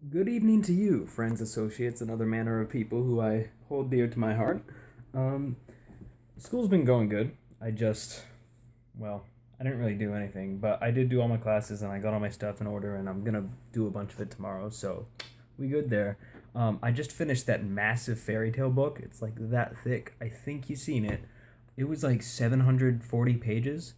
Good evening to you, friends, associates, and other manner of people who I hold dear to my heart. Um, School's been going good. Well, I didn't really do anything, but I did do all my classes and I got all my stuff in order, and I'm gonna do a bunch of it tomorrow, so we good there. I just finished that massive fairy tale book. It's like that thick. I think you've seen it. It was like 740 pages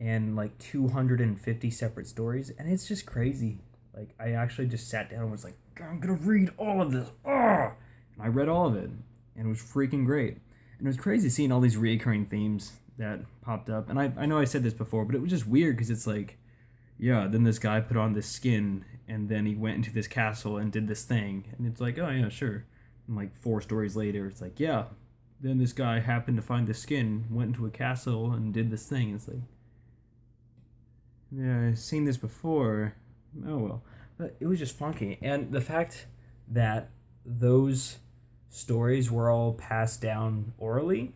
and like 250 separate stories, and it's just crazy. Like, I actually just sat down and was like, I'm gonna read all of this. And I read all of it, and it was freaking great. And it was crazy seeing all these reoccurring themes that popped up. And I know I said this before, but it was just weird because it's like, yeah, then this guy put on this skin, and then he went into this castle and did this thing. And it's like, oh, yeah, sure. And like four stories later, it's like, yeah, then this guy happened to find the skin, went into a castle, and did this thing. It's like, yeah, I've seen this before. Oh well. But it was just funky. And the fact that those stories were all passed down orally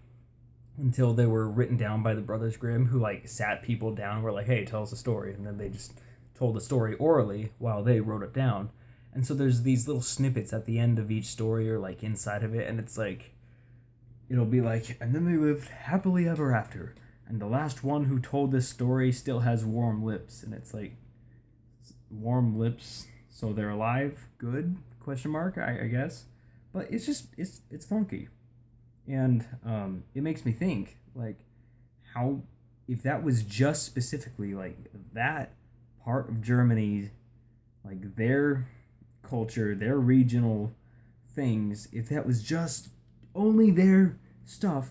until they were written down by the Brothers Grimm, who like sat people down and were like, hey, tell us a story. And then they just told the story orally while they wrote it down. And so there's these little snippets at the end of each story or like inside of it. And it's like, it'll be like, and then they lived happily ever after. And the last one who told this story still has warm lips. And it's like, warm lips, so they're alive. Good? Question mark. I guess. But it's just it's funky, and it makes me think like how if that was just specifically like that part of Germany, like their culture, their regional things, if that was just only their stuff,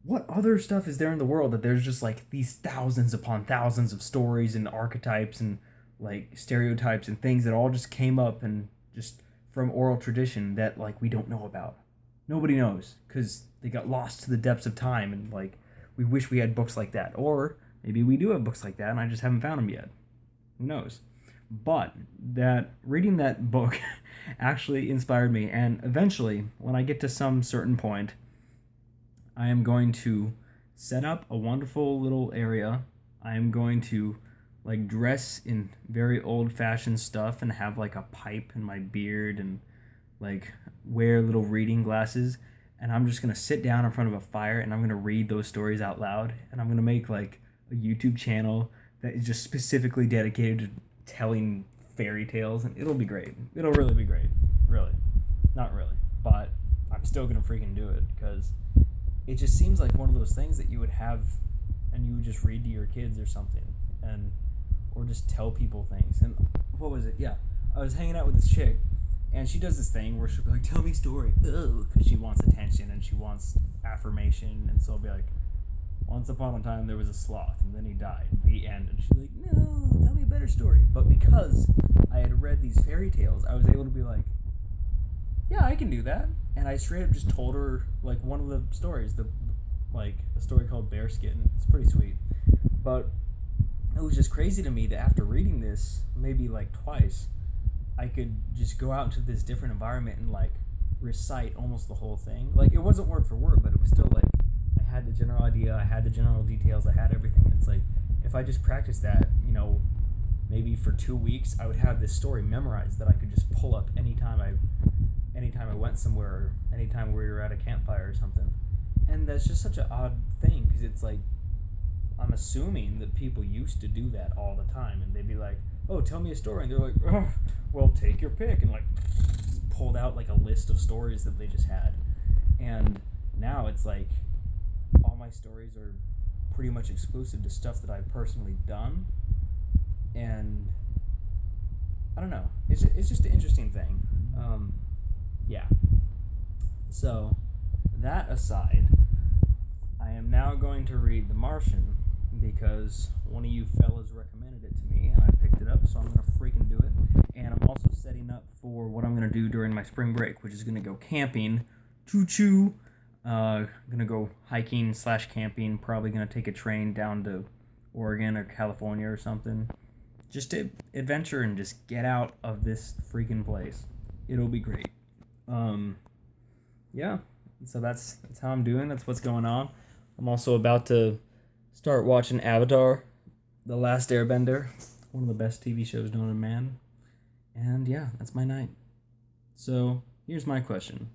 what other stuff is there in the world that there's just like these thousands upon thousands of stories and archetypes and like stereotypes and things that all just came up and just from oral tradition that like we don't know about. Nobody knows because they got lost to the depths of time, and like we wish we had books like that, or maybe we do have books like that and I just haven't found them yet. Who knows? But that reading that book actually inspired me, and eventually, when I get to some certain point, I am going to set up a wonderful little area. I am going to like dress in very old fashioned stuff and have like a pipe in my beard and like wear little reading glasses, and I'm just going to sit down in front of a fire and I'm going to read those stories out loud, and I'm going to make like a YouTube channel that is just specifically dedicated to telling fairy tales, and it'll be great. It'll really be great. Really. Not really, but I'm still going to freaking do it because it just seems like one of those things that you would have and you would just read to your kids or something, and or just tell people things. And what was it? Yeah, I was hanging out with this chick, and she does this thing where she'll be like, "Tell me a story," because she wants attention and she wants affirmation. And so I'll be like, "Once upon a time there was a sloth, and then he died." The end. And she's like, "No, tell me a better story." But because I had read these fairy tales, I was able to be like, "Yeah, I can do that." And I straight up just told her like one of the stories, the like a story called Bearskin. It's pretty sweet, but it was just crazy to me that after reading this maybe like twice, I could just go out into this different environment and like recite almost the whole thing. Like it wasn't word for word, but it was still like I had the general idea, I had the general details, I had everything. It's like if I just practiced that, maybe for 2 weeks, I would have this story memorized that I could just pull up anytime I went somewhere, anytime we were at a campfire or something. And that's just such an odd thing because it's like I'm assuming that people used to do that all the time, and they'd be like, "Oh, tell me a story," and they're like, "Oh, well, take your pick," and like pulled out like a list of stories that they just had. And now it's like all my stories are pretty much exclusive to stuff that I've personally done, and I don't know. It's just an interesting thing. Yeah. So that aside, I am now going to read The Martian because one of you fellas recommended it to me and I picked it up, so I'm going to freaking do it. And I'm also setting up for what I'm going to do during my spring break, which is going to go camping. Choo choo. Going to go hiking slash camping. Probably going to take a train down to Oregon or California or something. Just to adventure and just get out of this freaking place. It'll be great. Um, yeah. So that's how I'm doing. That's what's going on. I'm also about to start watching Avatar, The Last Airbender, one of the best TV shows known to man. And yeah, that's my night. So here's my question.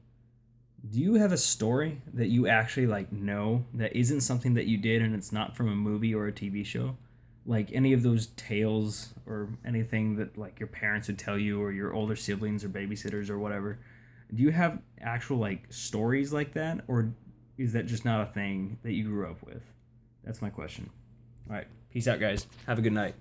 Do you have a story that you actually like know that isn't something that you did and it's not from a movie or a TV show? Like any of those tales or anything that like your parents would tell you or your older siblings or babysitters or whatever. Do you have actual like stories like that, or is that just not a thing that you grew up with? That's my question. All right. Peace out, guys. Have a good night.